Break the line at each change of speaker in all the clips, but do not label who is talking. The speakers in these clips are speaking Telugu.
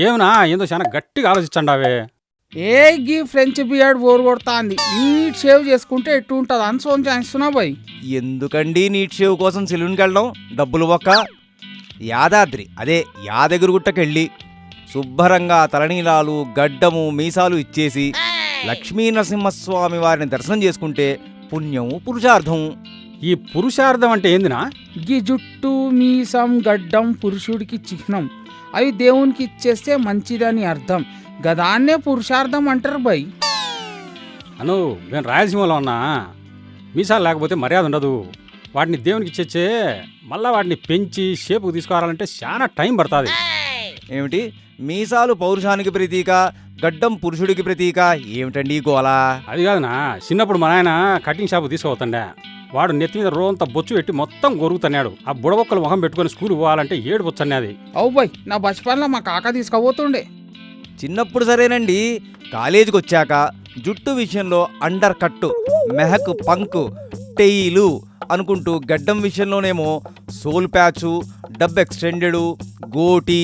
ఏమన్నా ఏందో చాలా గట్టిగా ఆలోచించండావే.
గీ ఫ్రెంచ్ బియర్డ్ బోర్ కొడతాంది. నీట్ షేవ్ చేసుకుంటే ఎట్టు ఉంటుంది అని సోన్ చేస్తున్నా బాయ్.
ఎందుకండి నీట్ షేవ్ కోసం సెలూన్కి వెళ్ళడం? డబ్బులు ఒక్క యాదాద్రి అదే యాదగిరిగుట్టకెళ్ళి శుభ్రంగా తలనీలాలు గడ్డము మీసాలు ఇచ్చేసి లక్ష్మీ నరసింహస్వామి వారిని దర్శనం చేసుకుంటే పుణ్యం పురుషార్థం.
ఈ పురుషార్థం అంటే ఏందినా?
గీ జుట్టు మీసం గడ్డం పురుషుడికి చిహ్నం. అవి దేవునికి ఇచ్చేస్తే మంచిదని అర్థం. గదాన్నే పురుషార్థం అంటారు బాయ్.
అను నేను రాయలసీమలో ఉన్నా. మీసాలు లేకపోతే మర్యాద ఉండదు. వాటిని దేవునికి ఇచ్చేచ్చే మళ్ళా వాటిని పెంచి షేపుకు తీసుకురావాలంటే చాలా టైం పడుతుంది.
ఏమిటి మీసాలు పౌరుషానికి ప్రతీక, గడ్డం పురుషుడికి ప్రతీక? ఏమిటండి గోలా?
అది కాదునా, చిన్నప్పుడు మా నాయన కటింగ్ షాపు తీసుకుపోతుండే. వాడు నెత్తి మీద రోంత బొచ్చు పెట్టి మొత్తం గొరుగుతున్నాడు. ఆ బుడబొక్కలు మొహం పెట్టుకుని స్కూల్ పోవాలంటే ఏడు బొచ్చనేది.
అవు బాయ్, నా బచ్పన్లో మా కాక తీసుకుపోతుండే.
చిన్నప్పుడు సరేనండి, కాలేజీకి వచ్చాక జుట్టు విషయంలో అండర్ కట్టు, మెహక్ పంకు, టెయిలు అనుకుంటూ గడ్డం విషయంలోనేమో సోల్ ప్యాచు, డబ్ ఎక్స్టెండెడు, గోటి,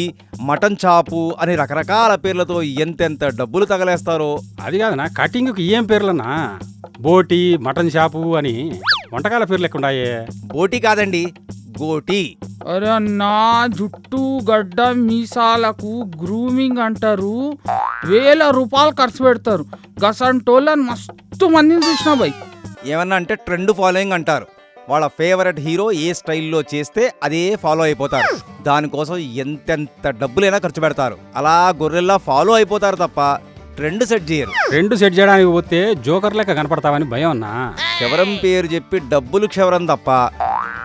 మటన్ చాపు అని రకరకాల పేర్లతో ఎంతెంత డబ్బులు తగలేస్తారో.
అది కాదనా, కటింగ్కి ఏం పేర్లన్నా? బోటి, మటన్ షాపు అని వంటకాల పేర్లు ఎక్కుండాయే.
బోటి కాదండి, గోటి.
అరే నా జుట్టు గడ్డం మీసాలకు గ్రూమింగ్ అంటారు. వేల రూపాయలు ఖర్చు పెడతారు. గసంటోళ్ళని మస్తు మందిని చూసినా బాయ్.
ఏమన్నా అంటే ట్రెండ్ ఫాలోయింగ్ అంటారు. వాళ్ళ ఫేవరెట్ హీరో ఏ స్టైల్లో చేస్తే అదే ఫాలో అయిపోతారు. దానికోసం ఎంతెంత డబ్బులైనా ఖర్చు పెడతారు. అలా గొర్రెల్లా ఫాలో అయిపోతారు తప్ప ట్రెండ్ సెట్ చేయరు.
ట్రెండ్ సెట్ చేయడానికి పోతే జోకర్ లెక్క కనపడతావని భయం అన్నా.
క్షవరం పేరు చెప్పి డబ్బులు క్షవరం తప్ప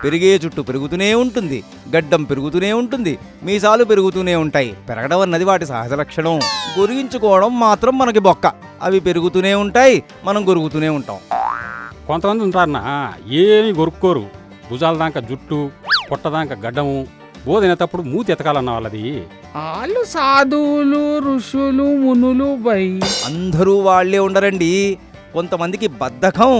పెరిగే జుట్టు పెరుగుతూనే ఉంటుంది, గడ్డం పెరుగుతూనే ఉంటుంది, మీసాలు పెరుగుతూనే ఉంటాయి. పెరగడం అన్నది వాటి సహజ లక్షణం. గొరిగించుకోవడం మాత్రం మనకి బొక్క. అవి పెరుగుతూనే ఉంటాయి, మనం గొరుగుతూనే ఉంటాం.
కొంతమంది ఉంటారన్నా, ఏమి గొరుక్కోరు. భుజాల దాకా జుట్టు, పొట్టదాకా గడ్డము, బోధినేటప్పుడు మూతి ఎతకాలన్న వాళ్ళది.
వాళ్ళు సాధువులు, ఋషులు, మునులు బై.
అందరూ వాళ్లే ఉండరండి. కొంతమందికి బద్ధకం,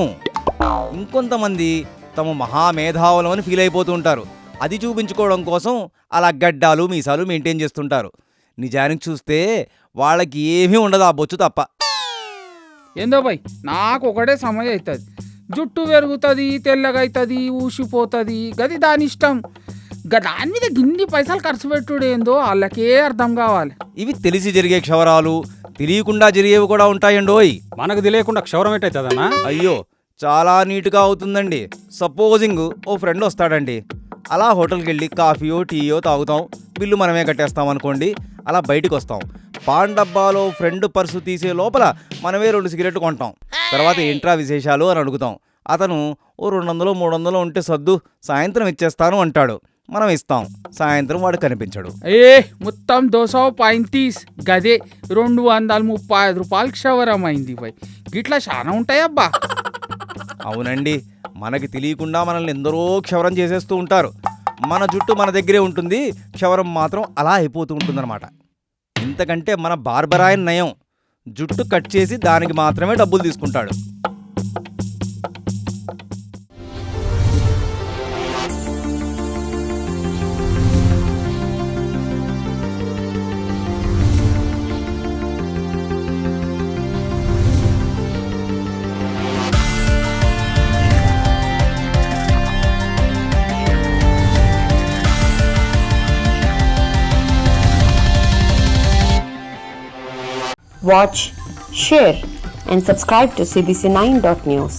ఇంకొంతమంది తమ మహామేధావులు అని ఫీల్ అయిపోతూ ఉంటారు. అది చూపించుకోవడం కోసం అలా గడ్డాలు మీసాలు మెయింటైన్ చేస్తుంటారు. నిజానికి చూస్తే వాళ్ళకి ఏమీ ఉండదు, ఆ బొచ్చు తప్ప.
ఏందో బై, నాకు ఒకటే సమయం అవుతుంది. జుట్టు పెరుగుతుంది, తెల్లగా అవుతుంది, ఊసిపోతుంది. గది దాని ఇష్టం. దాని మీద గిన్ని పైసలు ఖర్చు పెట్టుడు ఏందో వాళ్ళకే అర్థం కావాలి.
ఇవి తెలిసి జరిగే క్షవరాలు, తెలియకుండా జరిగేవి కూడా ఉంటాయండోయ్.
మనకు తెలియకుండా క్షవరం ఏంటవుతుందన్నా?
అయ్యో, చాలా నీట్గా అవుతుందండి. సపోజింగ్ ఓ ఫ్రెండ్ వస్తాడండి. అలా హోటల్కి వెళ్ళి కాఫీయో టీయో తాగుతాం, బిల్లు మనమే కట్టేస్తాం అనుకోండి. అలా బయటకు వస్తాం. పాన్ డబ్బాలో ఫ్రెండ్ పర్సు తీసే లోపల మనమే 2 సిగరెట్లు కొంటాం. తర్వాత ఏంట్రా విశేషాలు అని అడుగుతాం. అతను ఓ 200 300 ఉంటే సర్దు, సాయంత్రం ఇచ్చేస్తాను అంటాడు. మనం ఇస్తాం. సాయంత్రం వాడు కనిపించడు.
మొత్తం 235 గదే 235 రూపాయలు క్షవరం అయింది బై. గిట్లా చాలా ఉంటాయబ్బా.
అవునండి, మనకి తెలియకుండా మనల్ని ఎందరో క్షవరం చేసేస్తూ ఉంటారు. మన జుట్టు మన దగ్గరే ఉంటుంది, క్షవరం మాత్రం అలా అయిపోతూ ఉంటుందన్నమాట. ఇంతకంటే మన బార్బరాయన్ నయం. జుట్టు కట్ చేసి దానికి మాత్రమే డబ్బులు తీసుకుంటాడు.
Watch, share and subscribe to CBC9.News.